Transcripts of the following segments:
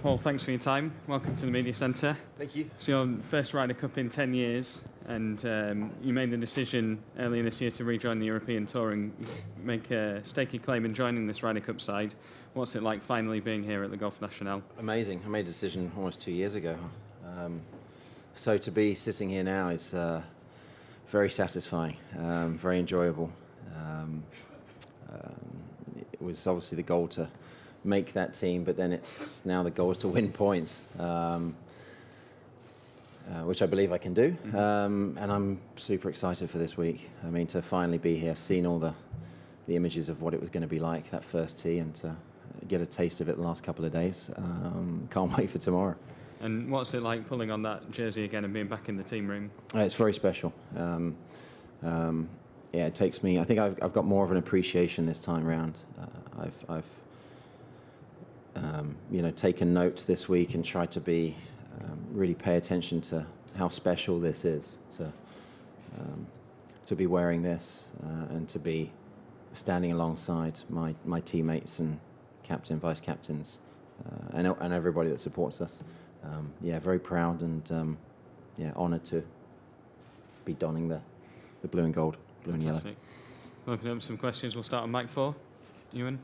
Paul, thanks for your time. Welcome to the Media Centre. Thank you. So your first Ryder Cup in 10 years, and you made the decision earlier this year to rejoin the European Tour and stake your claim in joining this Ryder Cup side. What's it like finally being here at the Golf National? Amazing. I made a decision almost 2 years ago. So to be sitting here now is very satisfying, very enjoyable. It was obviously the goal to make that team, but then it's now the goal is to win points, which I believe I can do. And I'm super excited for this week. I mean, to finally be here, I've seen all the images of what it was going to be like, that first tee, and to get a taste of it the last couple of days. Can't wait for tomorrow. And what's it like pulling on that jersey again and being back in the team room? It's very special. Yeah, it takes me. I think I've got more of an appreciation this time round. I've taken note this week and tried to be really pay attention to how special this is to be wearing this and to be standing alongside my teammates and captain, vice captains, and everybody that supports us. Very proud and honoured to be donning the blue and gold, blue and yellow. We'll open up some questions. We'll start on mic 4. Ewan?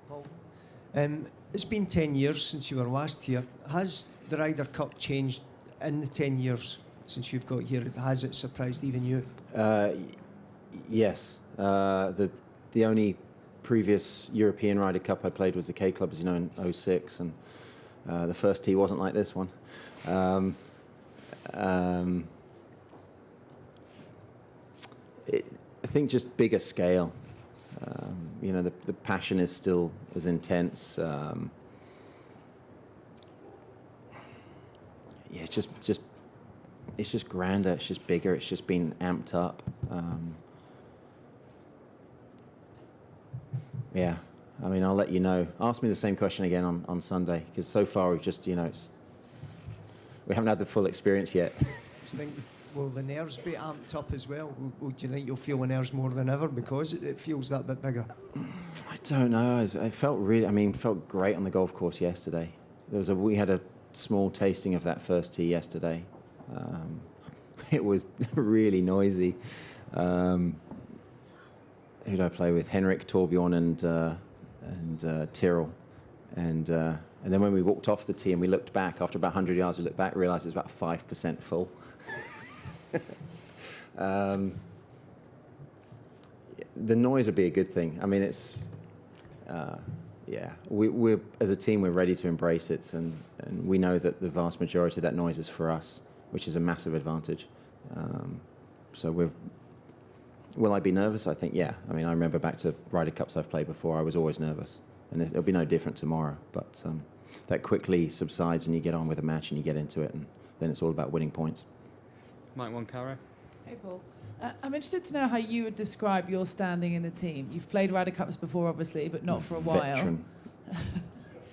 Paul, it's been 10 years since you were last here. Has the Ryder Cup changed in the 10 years since you've got here? Has it surprised even you? Yes. The only previous European Ryder Cup I played was the K Club, as you know, in 2006, and the first tee wasn't like this one. I think just bigger scale. The passion is still as intense. It's just grander. It's just bigger. It's just been amped up. I mean, I'll let you know. Ask me the same question again on Sunday, because so far we've just, we haven't had the full experience yet. Do you think, will the nerves be amped up as well? Do you think you'll feel the nerves more than ever because it feels that bit bigger? I don't know. I felt great on the golf course yesterday. We had a small tasting of that first tee yesterday. It was really noisy. Who did I play with? Henrik, Torbjorn, and Tyrrell. And then when we walked off the tee and we looked back, after about 100 yards, we looked back, realised it was about 5% full. The noise would be a good thing. I mean, it's we're as a team, we're ready to embrace it, and we know that the vast majority of that noise is for us, which is a massive advantage. Will I be nervous? I think, yeah. I mean, I remember back to Ryder Cups I've played before, I was always nervous, and it'll be no different tomorrow. But that quickly subsides, and you get on with the match, and you get into it, and then it's all about winning points. Mic 1, Cara. Hey, Paul. I'm interested to know how you would describe your standing in the team. You've played Ryder Cups before, obviously, but not for a while. Veteran.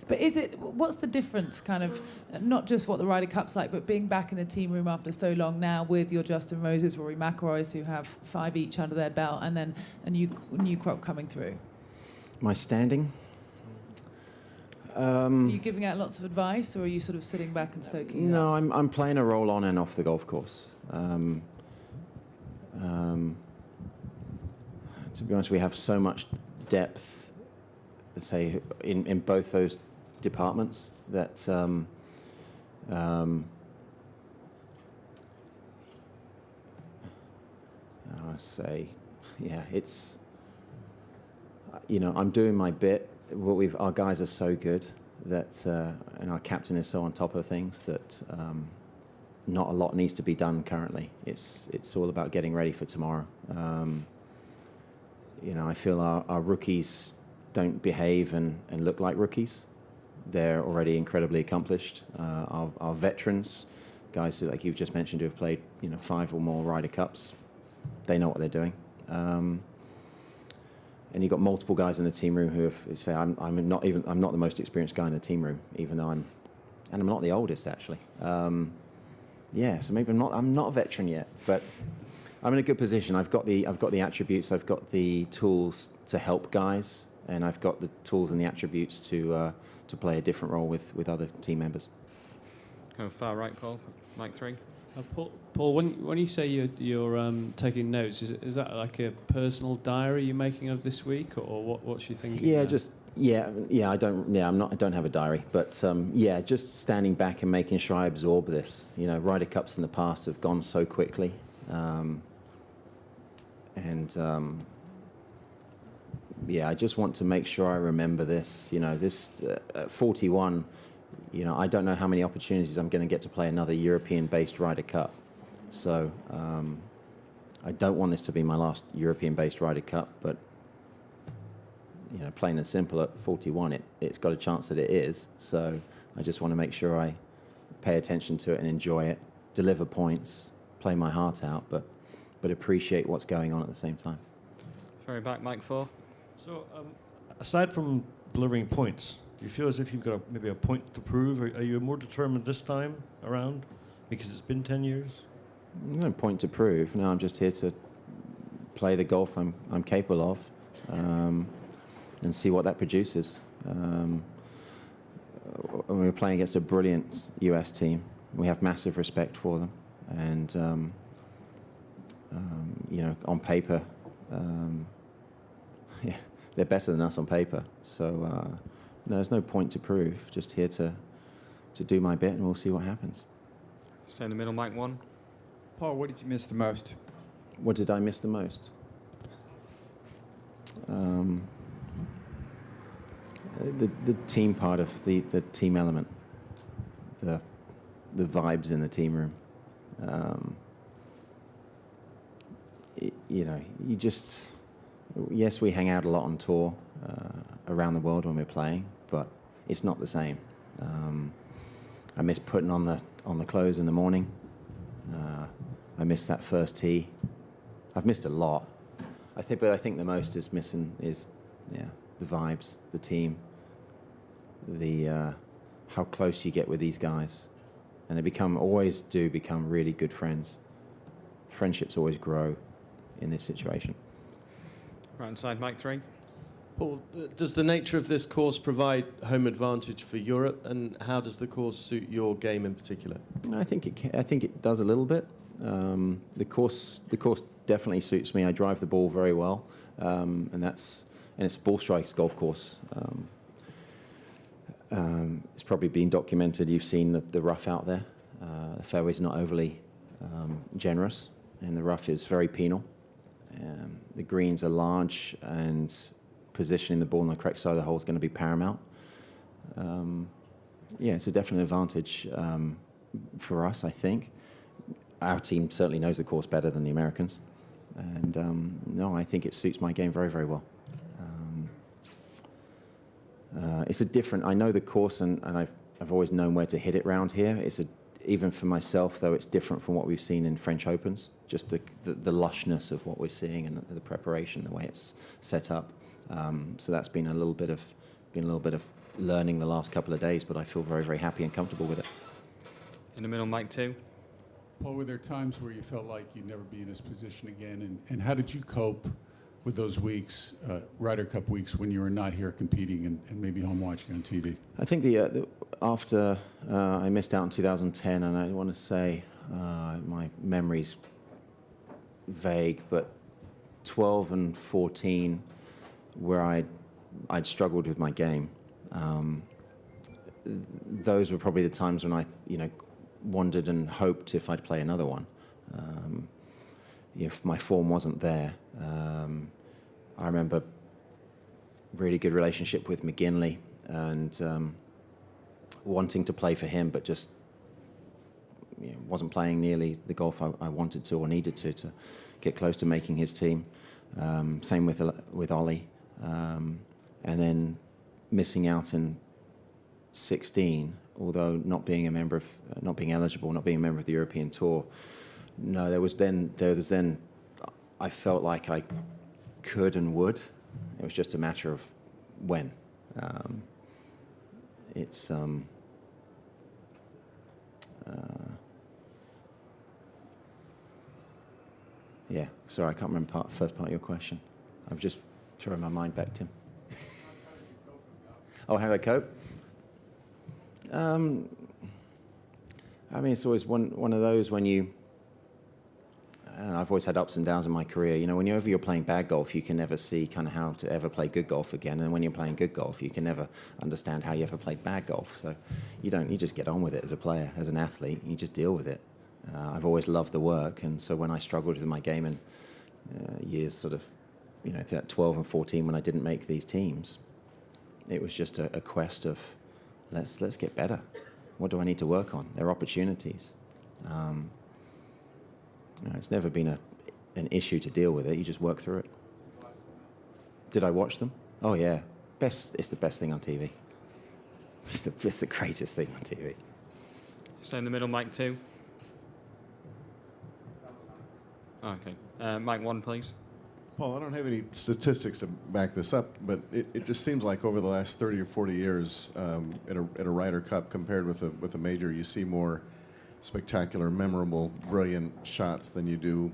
But what's the difference, kind of, not just what the Ryder Cup's like, but being back in the team room after so long now with your Justin Roses, Rory McIlroys, who have 5 each under their belt, and then a new crop coming through? My standing? Are you giving out lots of advice, or are you sort of sitting back and soaking it up? No, I'm playing a role on and off the golf course. To be honest, we have so much depth, let's say, in both those departments that it's, I'm doing my bit. Our guys are so good that, and our captain is so on top of things that not a lot needs to be done currently. It's all about getting ready for tomorrow. I feel our rookies don't behave and look like rookies. They're already incredibly accomplished. Our veterans, guys who, like you've just mentioned, who have played 5 or more Ryder Cups, they know what they're doing. And you've got multiple guys in the team room who say, I'm not the most experienced guy in the team room, even though I'm not the oldest actually. So maybe I'm not a veteran yet, but I'm in a good position. I've got the attributes, I've got the tools to help guys and I've got the tools and the attributes to play a different role with other team members. Go far right, Paul. Mike 3. Paul, when you say you're taking notes, is that like a personal diary you're making of this week, or what's you thinking? Yeah, I don't have a diary, but just standing back and making sure I absorb this. You know, Ryder Cups in the past have gone so quickly, I just want to make sure I remember this. You know, this at 41. You know, I don't know how many opportunities I'm going to get to play another European-based Ryder Cup. So I don't want this to be my last European-based Ryder Cup, but, you know, plain and simple, at 41, it's got a chance that it is. So I just want to make sure I pay attention to it and enjoy it, deliver points, play my heart out, but appreciate what's going on at the same time. Very back, Mike 4. So, aside from delivering points, do you feel as if you've got maybe a point to prove? Are you more determined this time around because it's been 10 years? No point to prove. No, I'm just here to play the golf I'm capable of, and see what that produces. We're playing against a brilliant US team. We have massive respect for them, and you know, on paper, they're better than us on paper. So. No, there's no point to prove. Just here to do my bit, and we'll see what happens. Stay in the middle, Mike 1. Paul, what did you miss the most? What did I miss the most? The team part of the team element, the vibes in the team room. You know, yes, we hang out a lot on tour around the world when we're playing, but it's not the same. I miss putting on the clothes in the morning. I miss that first tee. I've missed a lot. I think the most is missing is the vibes, the team, the how close you get with these guys, and they always do become really good friends. Friendships always grow in this situation. Right inside, Mike 3. Paul, does the nature of this course provide home advantage for Europe, and how does the course suit your game in particular? I think it does a little bit. The course definitely suits me. I drive the ball very well, and it's a ball strikes golf course. It's probably been documented. You've seen the rough out there. The fairway's not overly generous, and the rough is very penal. The greens are large, and positioning the ball on the correct side of the hole is going to be paramount. It's a definite advantage for us, I think. Our team certainly knows the course better than the Americans. And I think it suits my game very, very well. It's a different, I know the course, and I've always known where to hit it round here. Even for myself, though, it's different from what we've seen in French Opens. Just the lushness of what we're seeing, and the preparation, the way it's set up. So that's been a little bit of learning the last couple of days, but I feel very, very happy and comfortable with it. In the middle, Mike 2. Paul, were there times where you felt like you'd never be in this position again, and how did you cope with those weeks, Ryder Cup weeks, when you were not here competing and maybe home watching on TV? I think after I missed out in 2010, and I want to say my memory's vague, but 12 and 14, where I'd struggled with my game. Those were probably the times when I, wondered and hoped if I'd play another one. If my form wasn't there, I remember really good relationship with McGinley, and wanting to play for him, but just wasn't playing nearly the golf I wanted to or needed to get close to making his team. Same with Ollie, and then missing out in 16, although not being eligible, not being a member of the European Tour. No, there was then I felt like I could and would. It was just a matter of when. Sorry, I can't remember first part of your question. I've just thrown my mind back, Tim. Oh, how did I cope? I mean, it's always one of those when you... I don't know, I've always had ups and downs in my career. You know, whenever you're playing bad golf, you can never see kind of how to ever play good golf again. And when you're playing good golf, you can never understand how you ever played bad golf. So you just get on with it as a player, as an athlete. You just deal with it. I've always loved the work. And so when I struggled with my game in years sort of, you know, 12 and 14 when I didn't make these teams, it was just a quest of let's get better. What do I need to work on? There are opportunities. You know, it's never been an issue to deal with it. You just work through it. Did I watch them? Oh, yeah. It's the best thing on TV. It's the greatest thing on TV. Stay in the middle, Mike 2. Oh, okay. Mike 1, please. Paul, I don't have any statistics to back this up, but it just seems like over the last 30 or 40 years at a Ryder Cup compared with a major, you see more spectacular, memorable, brilliant shots than you do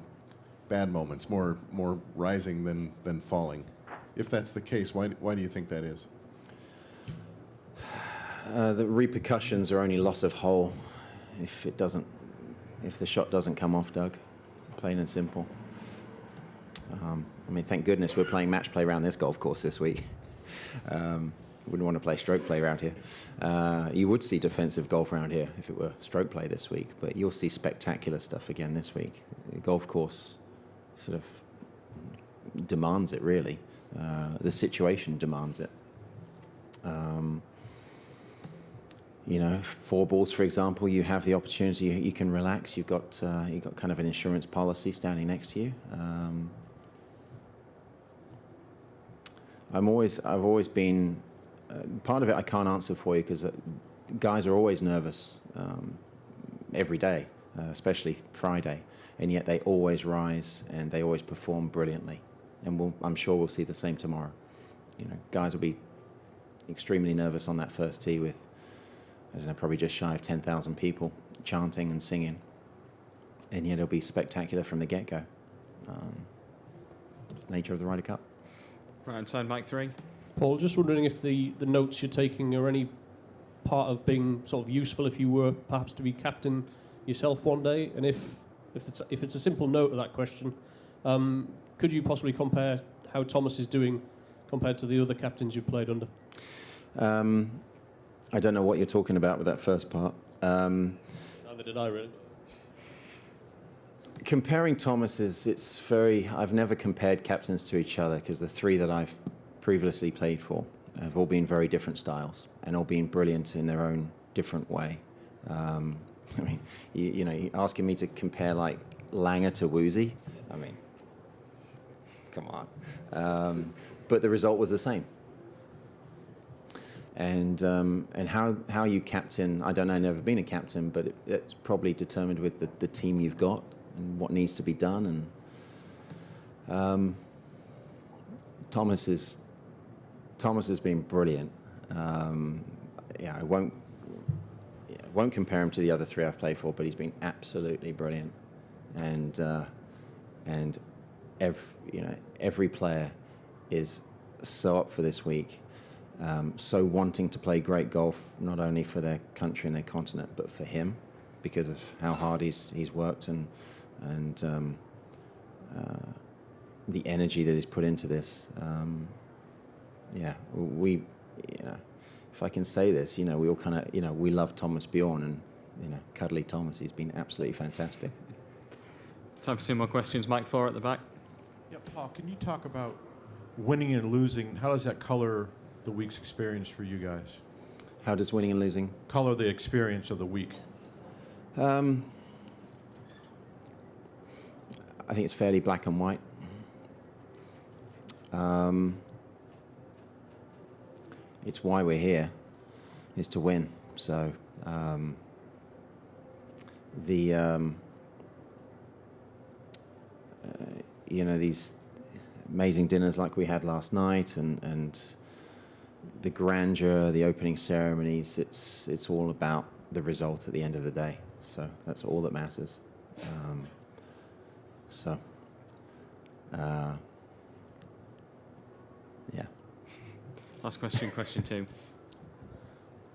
bad moments, more rising than falling. If that's the case, why do you think that is? The repercussions are only loss of hole if the shot doesn't come off, Doug. Plain and simple. I mean, thank goodness we're playing match play around this golf course this week. Wouldn't want to play stroke play around here. You would see defensive golf around here if it were stroke play this week, but you'll see spectacular stuff again this week. The golf course sort of demands it, really. The situation demands it. You know, 4 balls, for example, you have the opportunity, you can relax. You've got kind of an insurance policy standing next to you. I've always been, part of it I can't answer for you because guys are always nervous every day, especially Friday, and yet they always rise and they always perform brilliantly. And I'm sure we'll see the same tomorrow. You know, guys will be extremely nervous on that first tee with, I don't know, probably just shy of 10,000 people chanting and singing, and yet it'll be spectacular from the get-go. It's the nature of the Ryder Cup. Right inside, Mike 3. Paul, just wondering if the notes you're taking are any part of being sort of useful if you were perhaps to be captain yourself one day, and if it's a simple no to that question, could you possibly compare how Thomas is doing compared to the other captains you've played under? I don't know what you're talking about with that first part. Neither did I, really. Comparing Thomas it's very... I've never compared captains to each other because the 3 that I've previously played for have all been very different styles and all been brilliant in their own different way. I mean, you know, you're asking me to compare like Langer to Woozy. I mean, come on. But the result was the same. And how you captain, I don't know, I've never been a captain, but it's probably determined with the team you've got and what needs to be done. And Thomas has been brilliant. Yeah, I won't compare him to the other 3 I've played for, but he's been absolutely brilliant. And every player is so up for this week. So wanting to play great golf, not only for their country and their continent, but for him, because of how hard he's worked and the energy that he's put into this. Yeah, if I can say this, you know, we all kind of, you know, we love Thomas Bjorn, and, you know, cuddly Thomas, he's been absolutely fantastic. Time for 2 more questions. Mike 4 at the back. Yeah, Paul, can you talk about winning and losing? How does that color the week's experience for you guys? How does winning and losing color the experience of the week? I think it's fairly black and white. It's why we're here, is to win. So you know, these amazing dinners like we had last night, and the grandeur, the opening ceremonies, it's all about the result at the end of the day. So that's all that matters. Yeah. Last question, question 2.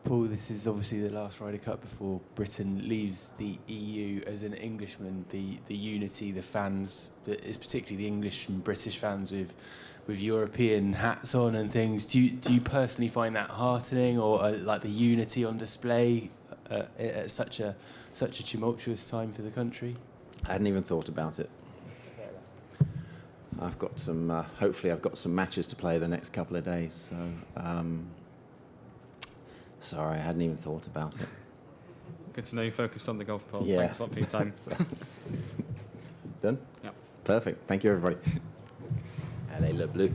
Paul, this is obviously the last Ryder Cup before Britain leaves the EU. As an Englishman, the unity, the fans, is particularly the English and British fans with European hats on and things. Do you personally find that heartening, or like the unity on display at such a tumultuous time for the country? I hadn't even thought about it. I've got some. Hopefully, I've got some matches to play the next couple of days. So, sorry, I hadn't even thought about it. Good to know you focused on the golf, Paul. Yeah. Thanks a lot for your time. Done? Yeah. Perfect. Thank you, everybody. Allez, le bleu.